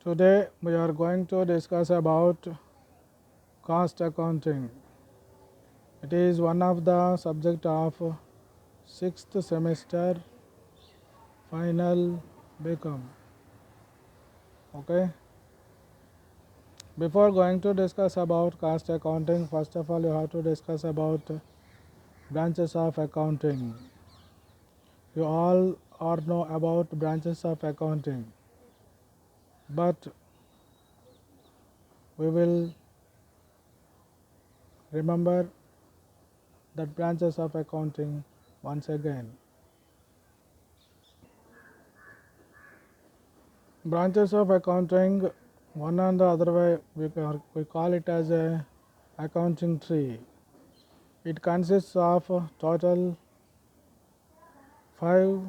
Today we are going to discuss about cost accounting. It is one of the subject of 6th semester final become. Okay. Before going to discuss about cost accounting, first of all you have to discuss about branches of accounting. You all are know about branches of accounting, but we will remember that branches of accounting once again. Branches of accounting, one and the other way we call it as a accounting tree. It consists of total 5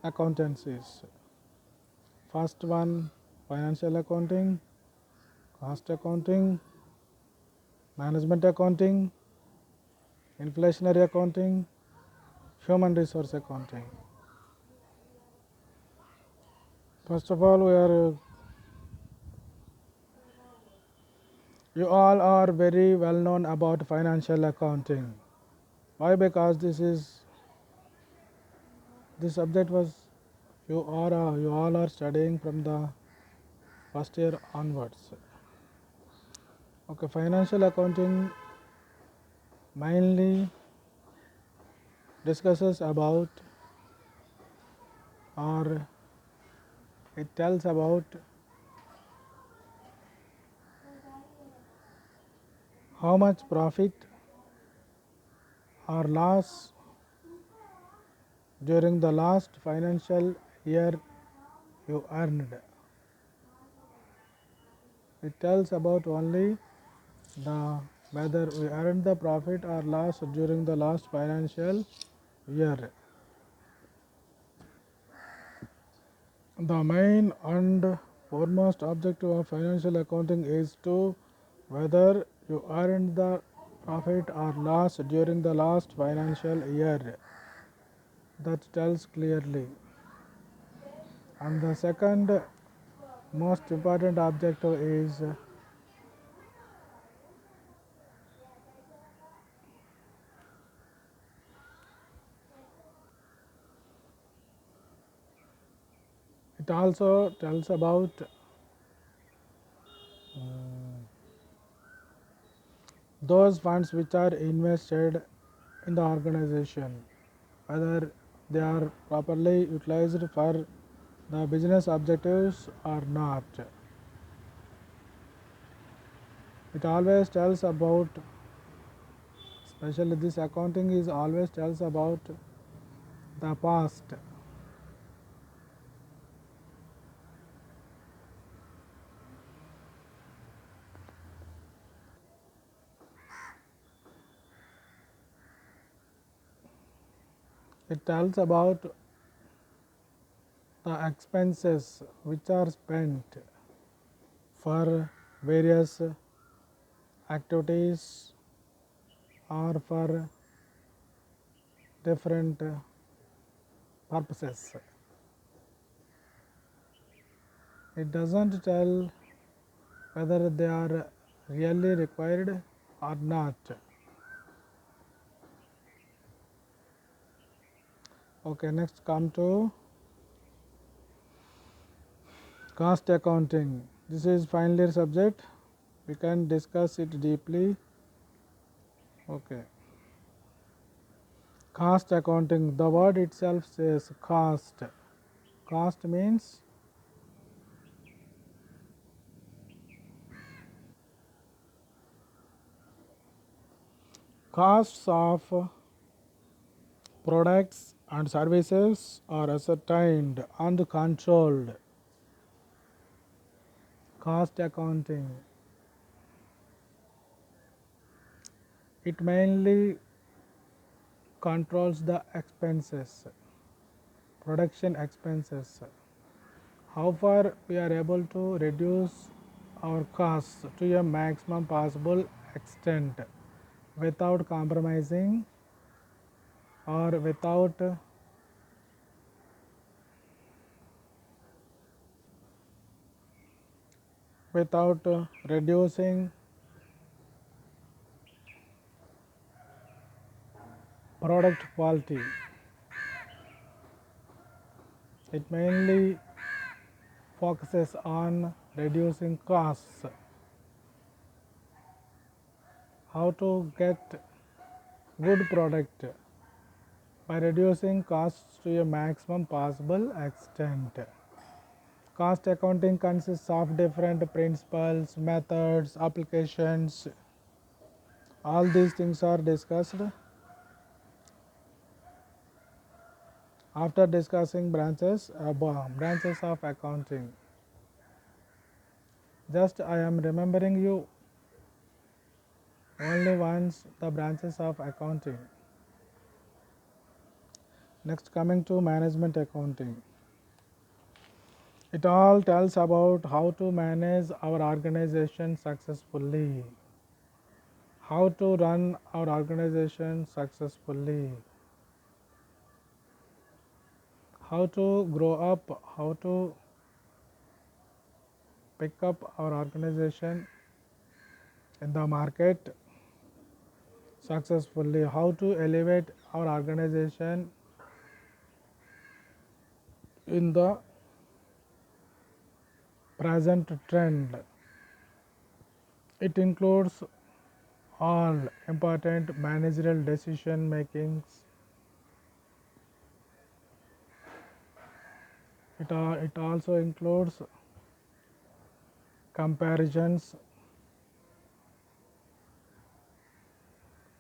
accountancies. First one, financial accounting, cost accounting, management accounting, inflationary accounting, human resource accounting. First of all, you all are very well known about financial accounting. Why? Because this subject was you all are studying from the first year onwards. Okay, financial accounting mainly discusses about, or it tells about how much profit or loss during the last financial year you earned. It tells about only the whether we earned the profit or loss during the last financial year. The main and foremost objective of financial accounting is to whether you earned the profit or loss during the last financial year. That tells clearly. And the second most important objective is it also tells about those funds which are invested in the organization, whether they are properly utilized for the business objectives or not. It always tells about, especially this accounting is always tells about the past. It tells about the expenses which are spent for various activities or for different purposes. It doesn't tell whether they are really required or not. Okay, next come to cost accounting. This is final year subject. We can discuss it deeply. Okay. Cost accounting. The word itself says cost. Cost means costs of products and services are ascertained and controlled. Cost accounting. It mainly controls the expenses, production expenses. How far we are able to reduce our costs to a maximum possible extent without compromising or without without reducing product quality. It mainly focuses on reducing costs, how to get good product by reducing costs to a maximum possible extent. Cost accounting consists of different principles, methods, applications. All these things are discussed after discussing branches of accounting. Just I am remembering you only once the branches of accounting. Next, coming to management accounting. It all tells about how to manage our organization successfully, how to run our organization successfully, how to grow up, how to pick up our organization in the market successfully, how to elevate our organization in the present trend. It includes all important managerial decision makings. It also includes comparisons,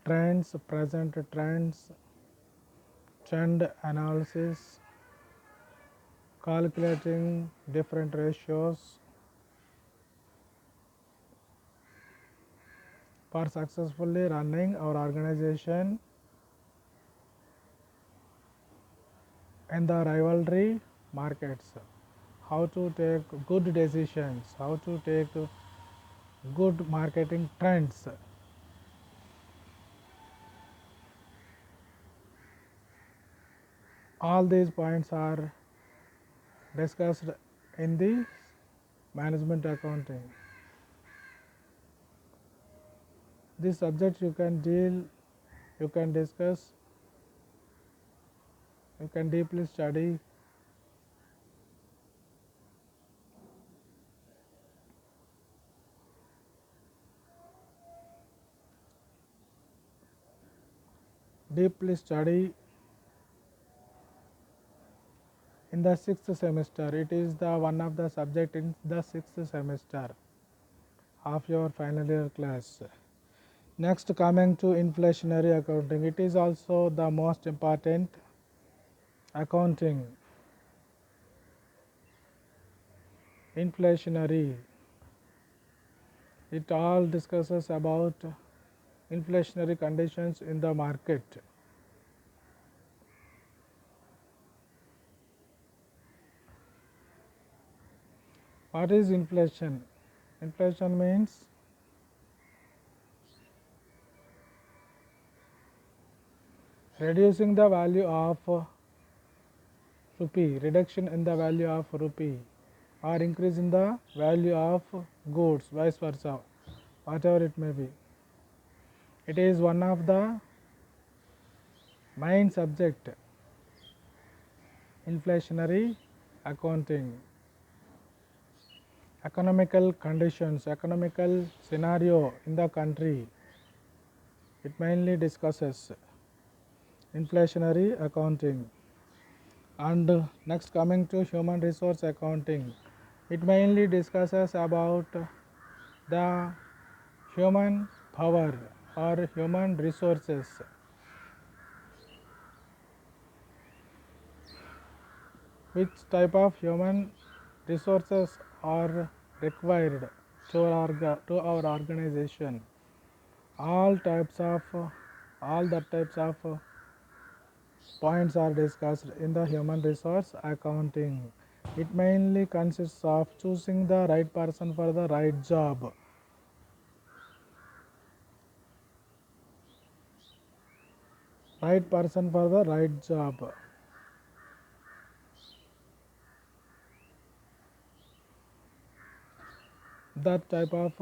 trends, present trends, trend analysis, calculating different ratios. For successfully running our organization in the rivalry markets, how to take good decisions, how to take good marketing trends. All these points are discussed in the management accounting. This subject you can deal, you can discuss, you can deeply study. Deeply study in the 6th semester. It is the one of the subject in the 6th semester of your final year class. Next, coming to inflationary accounting. It is also the most important accounting. Inflationary. It all discusses about inflationary conditions in the market. What is inflation? Inflation means reducing the value of rupee, reduction in the value of rupee, or increase in the value of goods, vice versa, whatever it may be. It is one of the main subject, inflationary accounting. Economical conditions, economical scenario in the country, it mainly discusses inflationary accounting. And next, coming to human resource accounting, it mainly discusses about the human power or human resources. Which type of human resources are required to our organization. All the types of points are discussed in the human resource accounting. It mainly consists of choosing the right person for the right job. Right person for the right job. that type of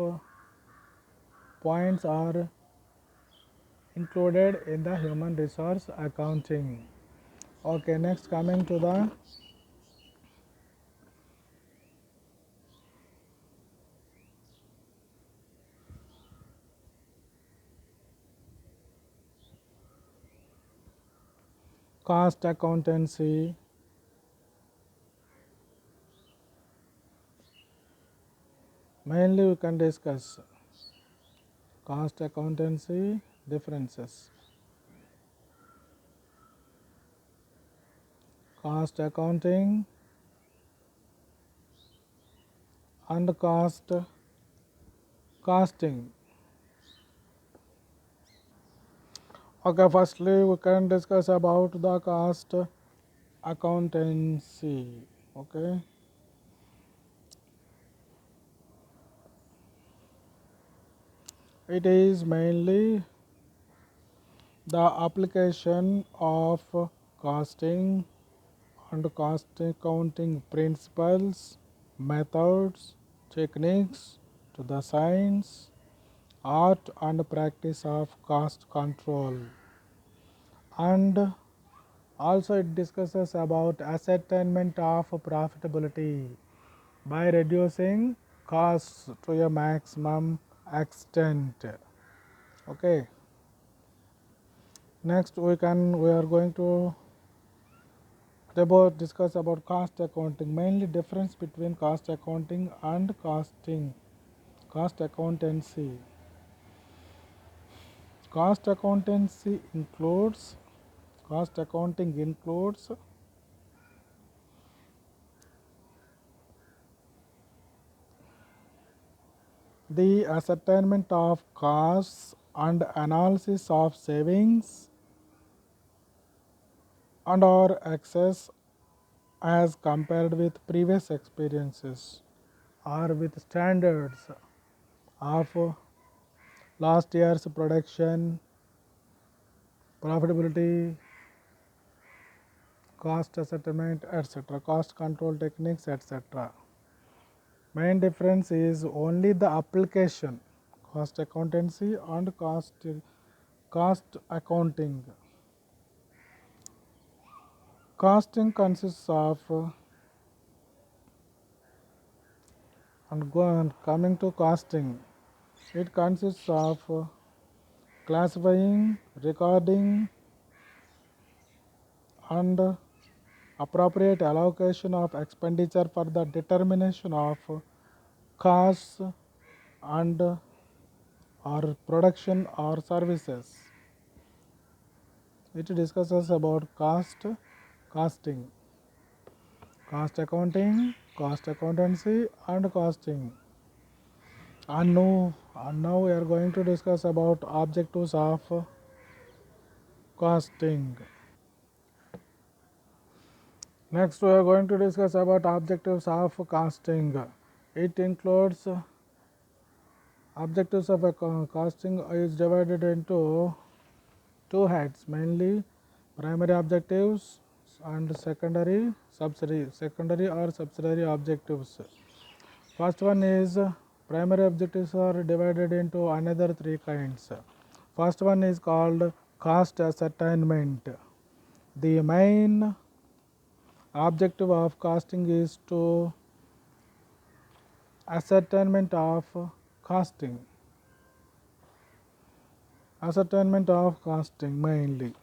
points are included in the human resource accounting. Okay, next coming to the cost accountancy. Mainly we can discuss cost accountancy differences. Cost accounting and costing. Okay, firstly we can discuss about the cost accountancy. Okay, it is mainly the application of costing and cost accounting principles, methods, techniques to the science, art and practice of cost control. And also it discusses about ascertainment of profitability by reducing costs to a maximum extent. Okay. Next we are going to discuss about cost accounting, mainly difference between cost accounting and cost accountancy. Cost accountancy includes cost accounting includes the ascertainment of costs and analysis of savings and or excess as compared with previous experiences or with standards of last year's production, profitability, cost assessment, etc., cost control techniques, etc. Main difference is only the application, cost accountancy and cost accounting. Costing consists of and coming to costing, it consists of classifying, recording, and appropriate allocation of expenditure for the determination of costs and or production or services. It discusses about costing, cost accounting, cost accountancy, and costing. And now we are going to discuss about objectives of costing. Next we are going to discuss about objectives of costing. It includes objectives of a costing is divided into two heads, mainly primary objectives and secondary or subsidiary objectives. First one is primary objectives are divided into another three kinds. First one is called cost ascertainment. The main objective of costing is to ascertainment of costing. Ascertainment of costing mainly.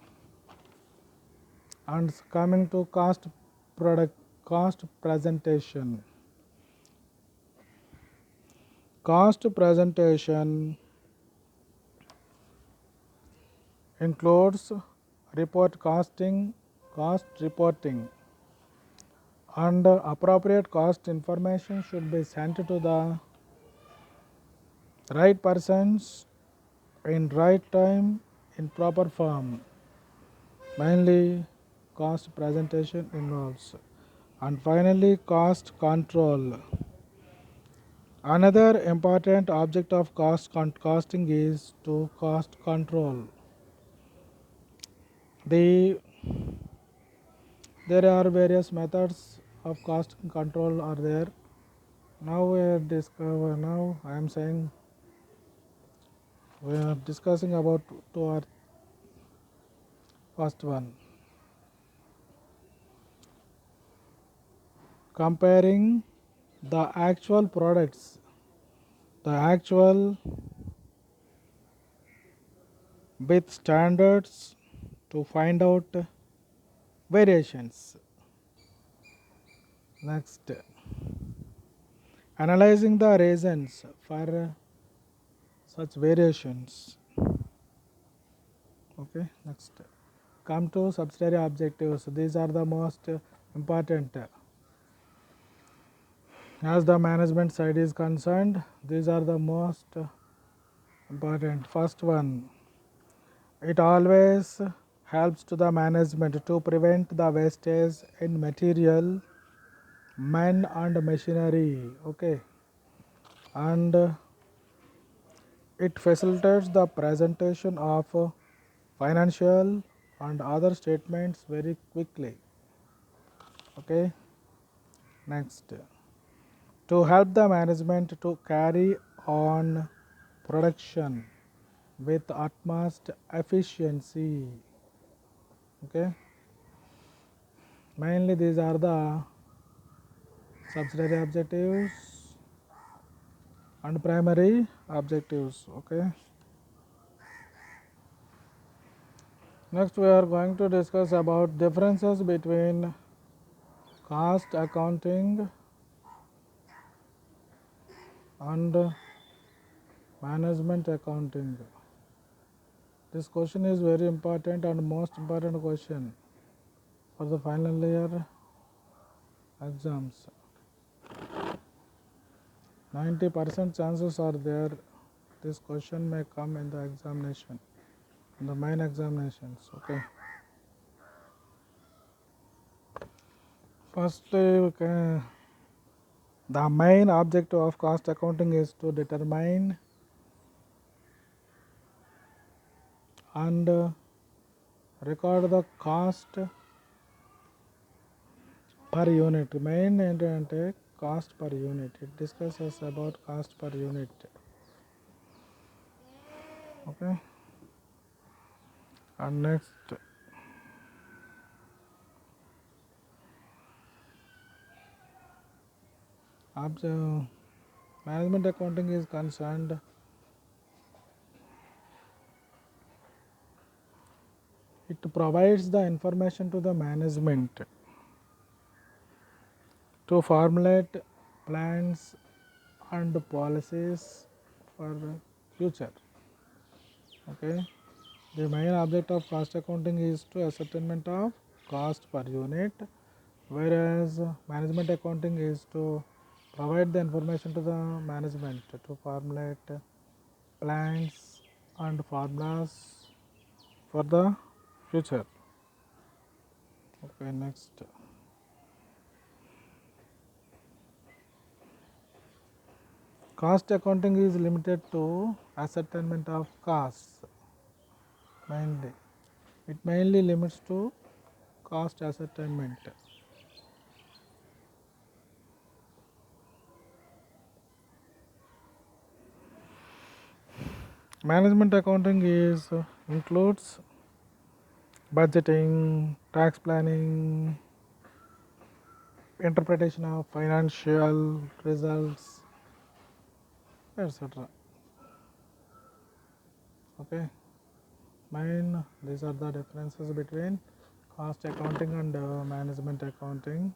And coming to cost presentation. Cost presentation includes cost reporting, and appropriate cost information should be sent to the right persons in right time in proper form. Mainly cost presentation involves. And finally cost control. Another important object of costing is to cost control. There are various methods of cost control are there. Now we are now I am saying we are discussing about to our first one, comparing the actual products, the actual with standards to find out variations. Next, analyzing the reasons for such variations. Okay, next, come to subsidiary objectives. These are the most important. As the management side is concerned, these are the most important. First one, it always helps to the management to prevent the wastage in material, men and machinery. Okay, and it facilitates the presentation of financial and other statements very quickly. Okay, next, to help the management to carry on production with utmost efficiency. Okay, mainly these are the subsidiary objectives and primary objectives. Okay, next we are going to discuss about differences between cost accounting and management accounting. This question is very important and most important question for the final year exams. 90% chances are there this question may come in the examination, in the main examinations. Okay, firstly the main objective of cost accounting is to determine and record the cost per unit. Main ఏంటంటే cost per unit. It discusses about cost per unit. Okay, and next, management accounting is concerned, it provides the information to the management to formulate plans and policies for future. Okay, the main object of cost accounting is to ascertainment of cost per unit, whereas management accounting is to provide the information to the management to formulate plans and formulas for the future. Okay, next, cost accounting is limited to ascertainment of costs. Mainly, it mainly limits to cost ascertainment. Management accounting is includes budgeting, tax planning, interpretation of financial results, etc. Okay, these are the differences between cost accounting and management accounting.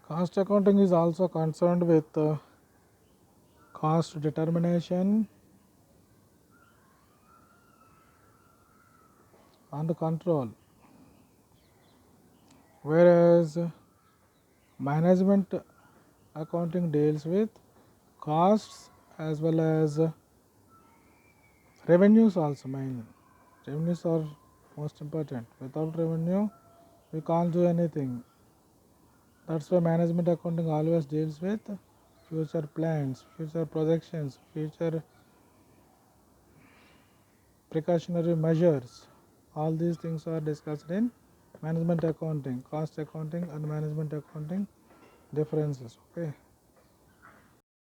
Cost accounting is also concerned with cost determination and control, whereas management accounting deals with costs as well as revenues also. Mainly, revenues are most important. Without revenue, we can't do anything. That's why management accounting always deals with future plans, future projections, future precautionary measures. All these things are discussed in management accounting, cost accounting and management accounting differences. Okay.